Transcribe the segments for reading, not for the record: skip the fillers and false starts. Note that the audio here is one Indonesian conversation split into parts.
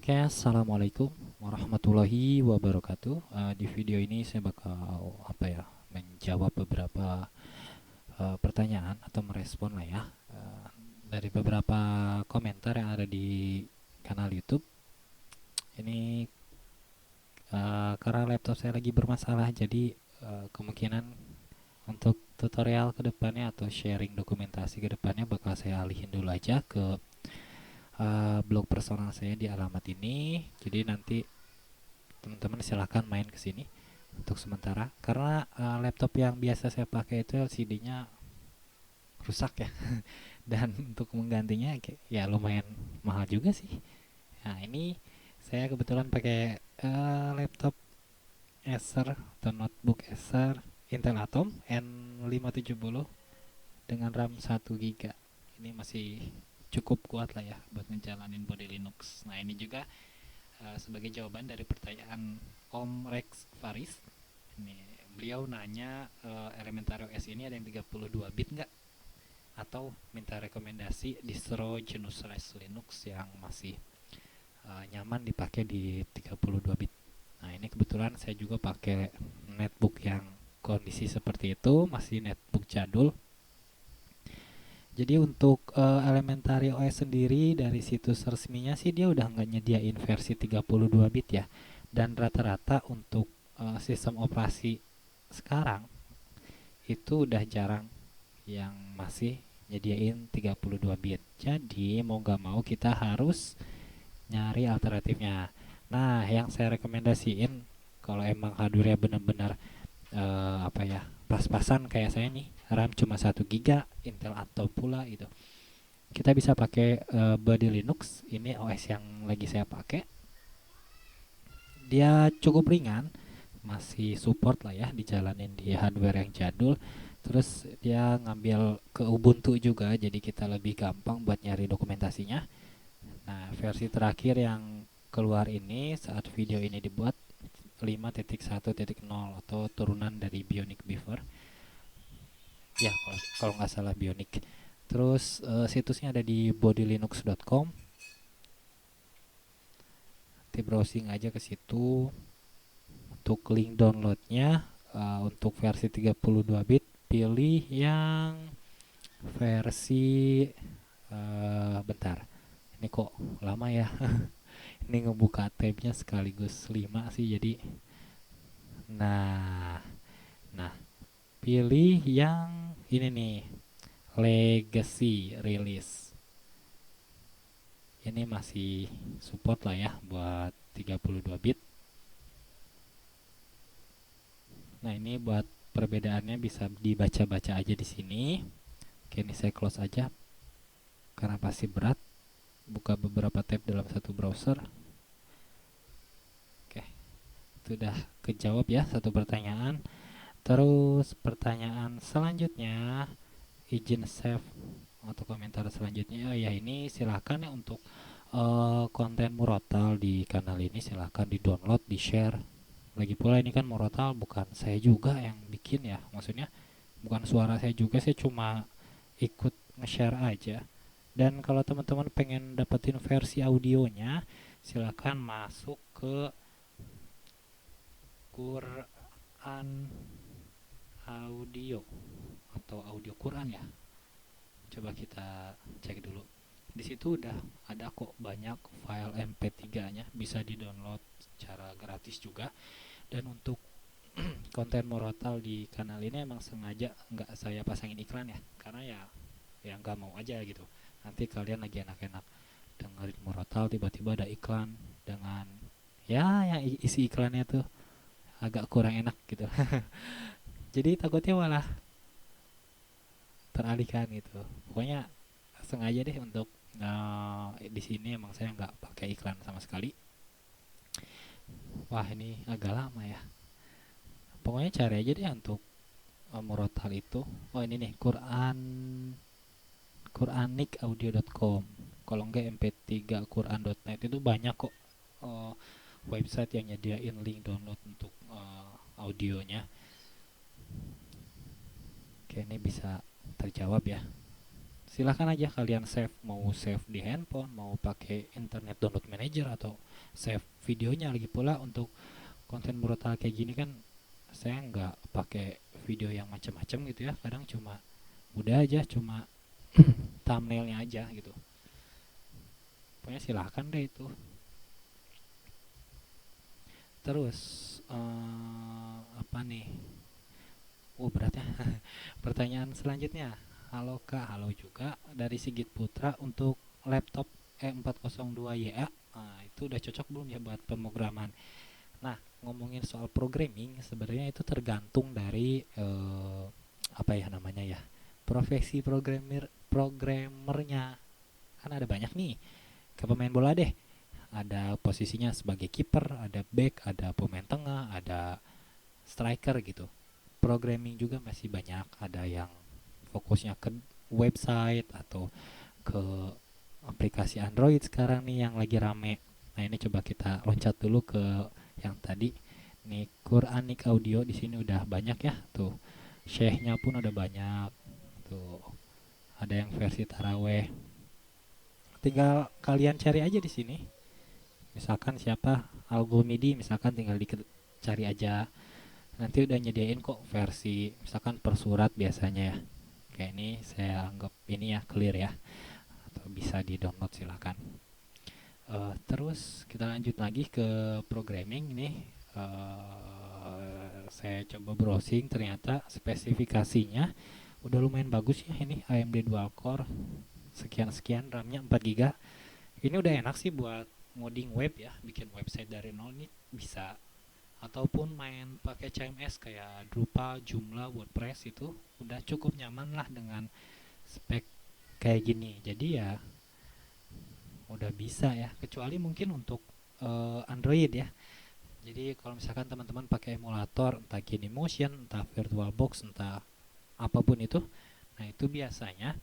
Oke, assalamualaikum warahmatullahi wabarakatuh. Di video ini saya bakal menjawab beberapa pertanyaan atau merespon lah ya dari beberapa komentar yang ada di kanal YouTube. Ini karena laptop saya lagi bermasalah, jadi kemungkinan untuk tutorial kedepannya atau sharing dokumentasi kedepannya bakal saya alihin dulu aja ke blog personal saya di alamat ini. Jadi nanti teman-teman silahkan main ke sini untuk sementara karena laptop yang biasa saya pakai itu LCD-nya rusak ya. Dan untuk menggantinya ya lumayan mahal juga sih. Nah, ini saya kebetulan pakai laptop Acer atau notebook Acer Intel Atom N570 dengan RAM 1 GB. Ini masih cukup kuat lah ya buat ngejalanin body Linux. Nah, ini juga sebagai jawaban dari pertanyaan Om Rex Faris. Ini beliau nanya Elementary OS ini ada yang 32 bit nggak? Atau minta rekomendasi distro jenis Linux yang masih nyaman dipakai di 32 bit. Nah, ini kebetulan saya juga pakai netbook yang kondisi seperti itu, masih netbook jadul. Jadi untuk Elementary OS sendiri dari situs resminya sih dia udah nggak nyediain versi 32 bit ya. Dan rata-rata untuk sistem operasi sekarang itu udah jarang yang masih nyediain 32 bit. Jadi mau nggak mau kita harus nyari alternatifnya. Nah, yang saya rekomendasiin kalau emang hardware benar-benar pas-pasan kayak saya nih, RAM cuma 1 GB, Intel Atom pula itu, kita bisa pakai Body Linux. Ini OS yang lagi saya pakai. Dia cukup ringan, masih support lah ya dijalanin di hardware yang jadul. Terus dia ngambil ke Ubuntu juga, jadi kita lebih gampang buat nyari dokumentasinya. Nah, versi terakhir yang keluar ini saat video ini dibuat 5.1.0 atau turunan dari Bionic Beaver. Ya, kalau nggak salah Bionic. Terus situsnya ada di bodylinux.com. Nanti browsing aja ke situ. Untuk link downloadnya untuk versi 32 bit pilih yang versi bentar. Ini kok lama ya. Ini ngebuka tabnya sekaligus 5 sih, jadi nah nah pilih yang ini nih, Legacy Release. Ini masih support lah ya buat 32 bit. Nah, ini buat perbedaannya bisa dibaca-baca aja di sini. Oke, ini saya close aja karena pasti berat buka beberapa tab dalam satu browser. Oke, itu udah kejawab ya satu pertanyaan. Terus pertanyaan selanjutnya, izin save atau komentar selanjutnya. Oh ya, ini silahkan ya untuk konten murotal di kanal ini silahkan di download, di share. Lagi pula ini kan murotal bukan saya juga yang bikin ya, maksudnya bukan suara saya juga, saya cuma ikut nge-share aja. Dan kalau teman-teman pengen dapetin versi audionya, silahkan masuk ke Quran Audio atau Audio Quran ya. Coba kita cek dulu. Di situ udah ada kok banyak file MP3-nya, bisa di-download secara gratis juga. Dan untuk konten murotal di kanal ini emang sengaja nggak saya pasangin iklan ya, karena ya nggak mau aja gitu. Nanti kalian lagi enak-enak dengerin murotal tiba-tiba ada iklan dengan ya yang isi iklannya tuh agak kurang enak gitu. Jadi takutnya malah teralihkan gitu. Pokoknya sengaja deh untuk di sini emang saya nggak pakai iklan sama sekali. Wah, ini agak lama ya. Pokoknya cari aja deh untuk murotal itu. Oh, ini nih quranicaudio.com. Kalau enggak mp3 quran.net, itu banyak kok uh, website yang nyediain link download untuk audionya. Oke, ini bisa terjawab ya silahkan aja kalian save, mau save di handphone, mau pakai internet download manager, atau save videonya. Lagi pula untuk konten brutal kayak gini kan saya nggak pakai video yang macam-macam gitu ya, kadang cuma udah aja, cuma thumbnailnya aja gitu. Pokoknya silahkan deh itu. Terus apa nih, oh berat ya. Pertanyaan selanjutnya, halo kak, halo juga dari Sigit Putra, untuk laptop E402YA, itu udah cocok belum ya buat pemrograman? Nah, ngomongin soal programming sebenarnya itu tergantung dari apa ya namanya ya, profesi programmernya. Kan ada banyak nih, ke pemain bola deh, ada posisinya sebagai kiper, ada back, ada pemain tengah, ada striker gitu. Programming juga masih banyak, ada yang fokusnya ke website atau ke aplikasi Android sekarang nih yang lagi rame. Nah, ini coba kita loncat dulu ke yang tadi. Nih, Quranic Audio di sini udah banyak ya. Tuh, Syekhnya pun udah banyak. Tuh, ada yang versi taraweh. Tinggal kalian cari aja di sini. Misalkan siapa Al-Ghumidi, misalkan tinggal dicari aja. Nanti udah nyediain kok versi misalkan per surat biasanya ya. Kayak ini saya anggap ini ya clear ya, atau bisa di download silahkan. Terus kita lanjut lagi ke programming ini. Saya coba browsing, ternyata spesifikasinya udah lumayan bagus ya. Ini AMD dual core sekian-sekian, RAM-nya 4 GB. Ini udah enak sih buat ngoding web ya, bikin website dari nol nih bisa. Ataupun main pakai CMS kayak Drupal, Joomla, WordPress, itu udah cukup nyaman lah dengan spek kayak gini. Jadi ya udah bisa ya, kecuali mungkin untuk Android ya. Jadi kalau misalkan teman-teman pakai emulator, entah Genymotion, entah VirtualBox, entah apapun itu, nah itu biasanya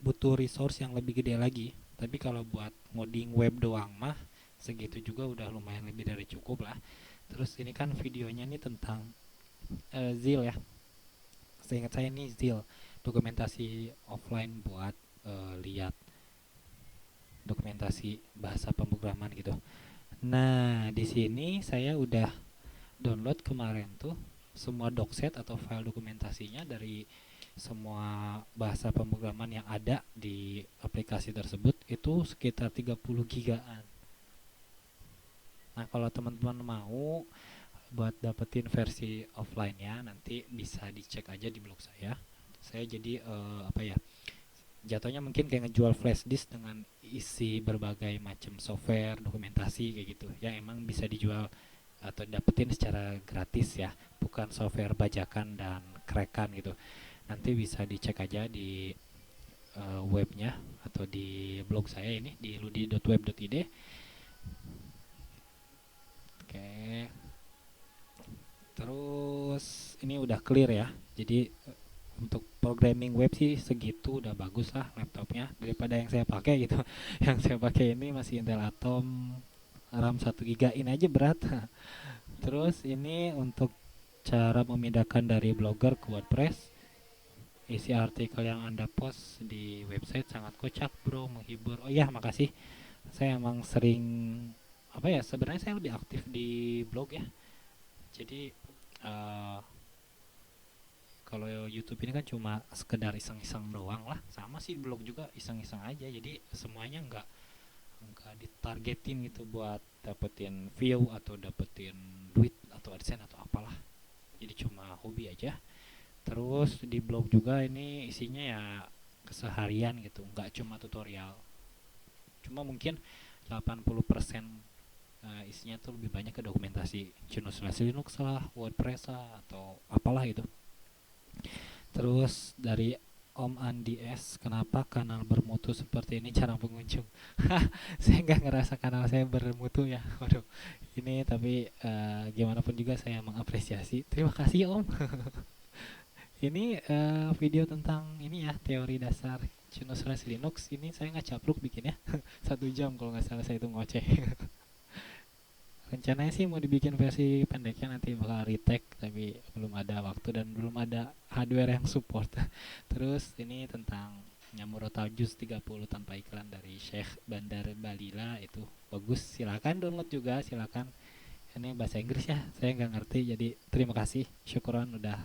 butuh resource yang lebih gede lagi. Tapi kalau buat ngoding web doang mah segitu juga udah lumayan lebih dari cukup lah. Terus ini kan videonya nih tentang ZIL ya. Seingat saya nih ZIL, dokumentasi offline buat lihat dokumentasi bahasa pemrograman gitu. Nah, di sini saya udah download kemarin tuh semua docset atau file dokumentasinya dari semua bahasa pemrograman yang ada di aplikasi tersebut, itu sekitar 30 gigaan. Nah, kalau teman-teman mau buat dapetin versi offline-nya, nanti bisa dicek aja di blog saya. Saya jadi apa ya, jatuhnya mungkin kayak ngejual flash disk dengan isi berbagai macam software dokumentasi kayak gitu ya, emang bisa dijual atau dapetin secara gratis ya, bukan software bajakan dan krekan gitu. Nanti bisa dicek aja di webnya atau di blog saya ini di ludi.web.id. Oke, terus ini udah clear ya. Jadi untuk programming web sih segitu udah bagus lah laptopnya daripada yang saya pakai gitu. Yang saya pakai ini masih Intel Atom, RAM 1 GB, ini aja berat. Terus ini untuk cara memindahkan dari Blogger ke WordPress. Isi artikel yang Anda post di website sangat kocak bro, menghibur. Oh iya, makasih. Saya emang sering apa ya, sebenarnya saya lebih aktif di blog ya. Jadi uh, kalau YouTube ini kan cuma sekedar iseng-iseng doang lah. Sama sih blog juga iseng-iseng aja. Jadi semuanya nggak ditargetin gitu buat dapetin view atau dapetin duit atau AdSense atau apalah. Jadi cuma hobi aja. Terus di blog juga ini isinya ya keseharian gitu, nggak cuma tutorial. Cuma mungkin 80% isinya tuh lebih banyak ke dokumentasi GNU/Linux lah, WordPress lah, atau apalah gitu. Terus dari Om Andi S, kenapa kanal bermutu seperti ini jarang pengunjung? Saya nggak ngerasa kanal saya bermutu ya. Waduh, ini tapi gimana pun juga saya mengapresiasi. Terima kasih Om. Ini video tentang ini ya, teori dasar GNU/Linux. Ini saya nggak capruk bikin ya. 1 jam kalau nggak salah saya itu ngoceh. Rencananya sih mau dibikin versi pendeknya, nanti bakal retake, tapi belum ada waktu dan belum ada hardware yang support. Terus ini tentang Nyamurotal Jus 30 tanpa iklan dari Syekh Bandar Balila, itu bagus, silakan download juga, silakan. Ini bahasa Inggris ya, saya nggak ngerti, jadi terima kasih, syukuran udah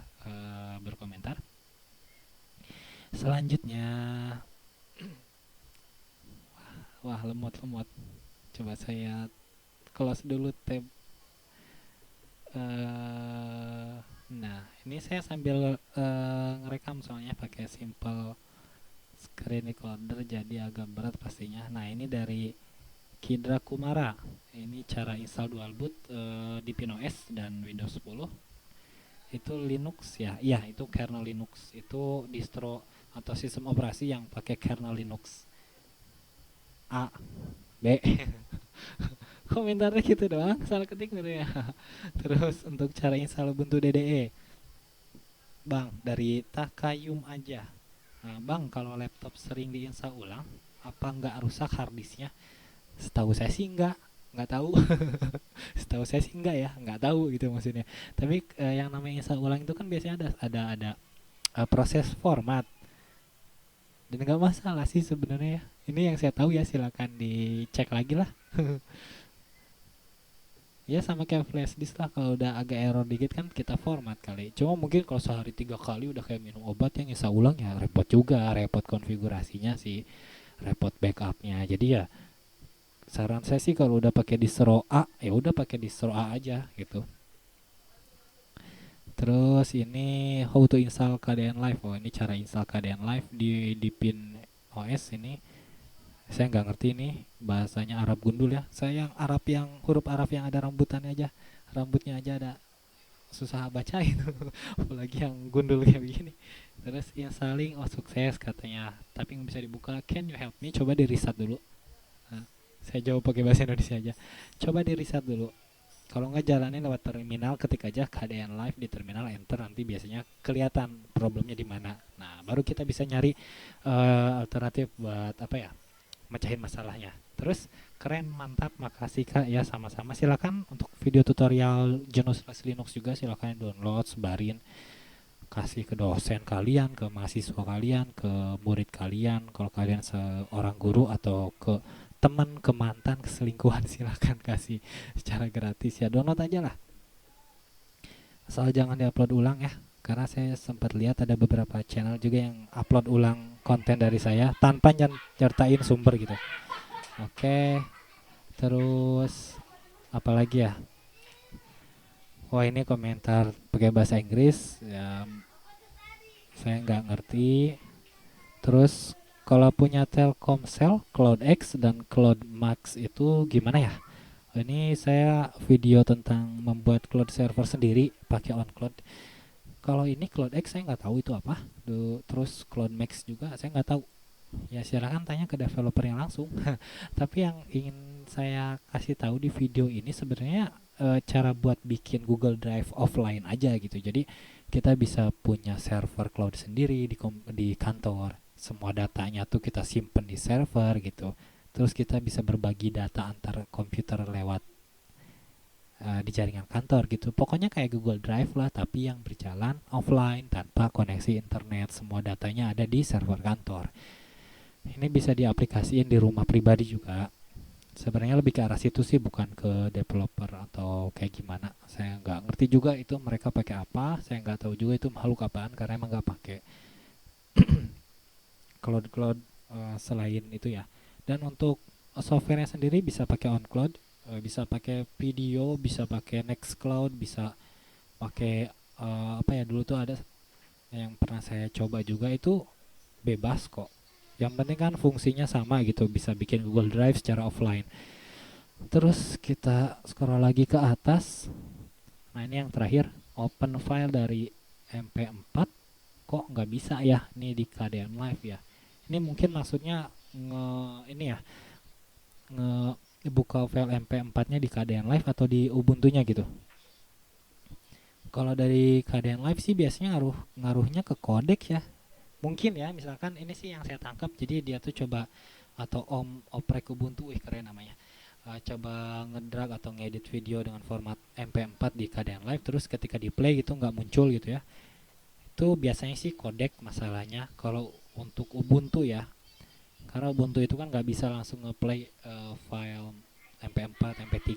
berkomentar. Selanjutnya, wah lemot-lemot, coba saya close dulu tab. Nah ini saya sambil ngerekam soalnya pakai simple screen recorder, jadi agak berat pastinya. Nah ini dari Kidra Kumara, ini cara install dual boot di PinOS dan Windows 10. Itu Linux ya, iya itu kernel Linux, itu distro atau sistem operasi yang pakai kernel Linux. A, B. Komentarnya gitu doang, salah ketik gitu ya. Terus untuk cara install Ubuntu DDE, Bang, dari Takayum aja. Nah, Bang, kalau laptop sering diinstal ulang, apa nggak rusak harddisknya? Setahu saya sih nggak tahu. Setahu saya sih nggak tahu gitu maksudnya. Tapi yang namanya install ulang itu kan biasanya ada proses format, dan nggak masalah sih sebenarnya ya. Ini yang saya tahu ya, silakan dicek lagi lah. Ya sama kayak flash disk lah, kalau udah agak error dikit kan kita format kali. Cuma mungkin kalau sehari 3 kali udah kayak minum obat yang nyisa ulang ya repot juga, repot konfigurasinya sih, repot backupnya. Jadi ya saran saya sih kalau udah pakai distro A ya udah pakai distro A aja gitu. Terus ini how to install KDN Live. Oh ini cara install KDN Live di pin OS ini. Saya nggak ngerti nih bahasanya, Arab gundul ya. Saya yang Arab, yang huruf Arab yang ada rambutannya aja, rambutnya aja ada, susah baca itu. Apalagi yang gundul kayak begini. Terus installing, oh sukses katanya, tapi nggak bisa dibuka. Can you help me? Coba di reset dulu. Nah, saya jawab pakai bahasa Indonesia aja. Coba di reset dulu. Kalau nggak jalanin lewat terminal, ketik aja KDN Live di terminal, enter, nanti biasanya kelihatan problemnya di mana. Nah, baru kita bisa nyari alternatif buat apa ya, mecahin masalahnya. Terus keren, mantap, makasih Kak ya, sama-sama. Silakan untuk video tutorial Genus Linux juga silakan download, sebarin, kasih ke dosen kalian, ke mahasiswa kalian, ke murid kalian, kalau kalian seorang guru, atau ke teman, ke mantan, ke selingkuhan, silakan kasih secara gratis ya, download aja lah. Asal jangan diupload ulang ya, karena saya sempat lihat ada beberapa channel juga yang upload ulang konten dari saya tanpa nyertain sumber gitu. Oke, terus apalagi ya? Wah ini komentar pakai bahasa Inggris ya, saya nggak ngerti. Terus kalau punya Telkomsel, CloudX dan CloudMax itu gimana ya? Ini saya video tentang membuat cloud server sendiri pakai OnCloud. Kalau ini CloudX saya nggak tahu itu apa. Terus CloudMax juga saya nggak tahu. Ya silakan tanya ke developernya langsung. Tapi yang ingin saya kasih tahu di video ini sebenarnya cara buat bikin Google Drive offline aja gitu. Jadi kita bisa punya server cloud sendiri di kantor. Semua datanya tuh kita simpen di server gitu. Terus kita bisa berbagi data antar komputer lewat di jaringan kantor gitu. Pokoknya kayak Google Drive lah, tapi yang berjalan offline tanpa koneksi internet. Semua datanya ada di server kantor. Ini bisa diaplikasiin di rumah pribadi juga. Sebenarnya lebih ke arah situ sih, bukan ke developer atau kayak gimana. Saya nggak ngerti juga itu mereka pakai apa. Saya nggak tahu juga itu makhluk apaan, karena emang nggak pakai cloud selain itu ya. Dan untuk softwarenya sendiri bisa pakai OnCloud, bisa pakai video, bisa pakai Nextcloud, bisa pakai apa ya, dulu tuh ada yang pernah saya coba juga, itu bebas kok. Yang penting kan fungsinya sama gitu, bisa bikin Google Drive secara offline. Terus kita scroll lagi ke atas. Nah ini yang terakhir, open file dari MP4 kok nggak bisa ya nih di KDN Live ya. Ini mungkin maksudnya ini ya, buka file MP4-nya di KDN Live atau di Ubuntu-nya gitu. Kalau dari KDN Live sih biasanya ngaruhnya ke codec ya. Mungkin ya, misalkan ini sih yang saya tangkap. Jadi dia tuh coba, atau oprek Ubuntu, keren namanya. Coba ngedrag atau ngedit video dengan format MP4 di KDN Live, terus ketika di play gitu nggak muncul gitu ya. Itu biasanya sih codec masalahnya. Kalau untuk Ubuntu ya, karena Ubuntu itu kan nggak bisa langsung ngeplay file MP4, MP3.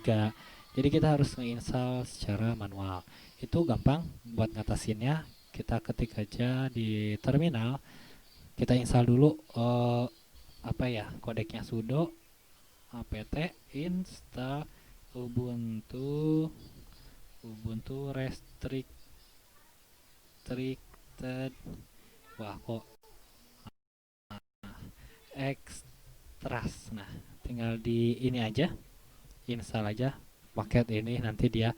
Jadi kita harus nge-install secara manual. Itu gampang buat ngatasinnya. Kita ketik aja di terminal, kita install dulu apa ya, kodeknya sudo apt install ubuntu ubuntu restricted, wah kok extras. Nah, tinggal di ini aja, install aja paket ini, nanti dia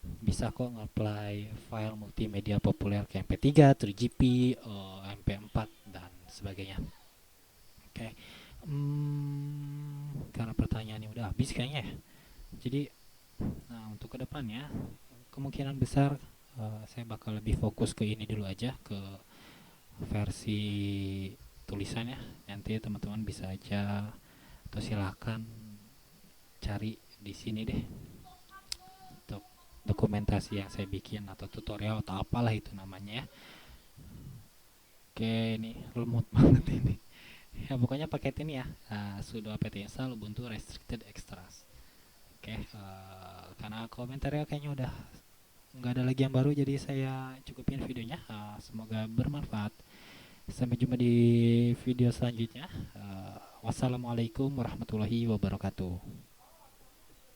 bisa kok nge-apply file multimedia populer kayak MP3, 3GP, MP4 dan sebagainya. Oke. Karena pertanyaannya udah habis kayaknya ya. Jadi, nah untuk kedepannya kemungkinan besar saya bakal lebih fokus ke ini dulu aja, ke versi tulisannya. Nanti teman-teman bisa aja atau silakan cari di sini deh untuk dokumentasi yang saya bikin atau tutorial atau apalah itu namanya ya. Oke, ini lemot banget ini. Ya pokoknya paket ini ya, sudo apt install ubuntu restricted extras. Oke, karena komentarnya kayaknya udah nggak ada lagi yang baru, jadi saya cukupin videonya. Semoga bermanfaat. Sampai jumpa di video selanjutnya. Wassalamualaikum warahmatullahi wabarakatuh.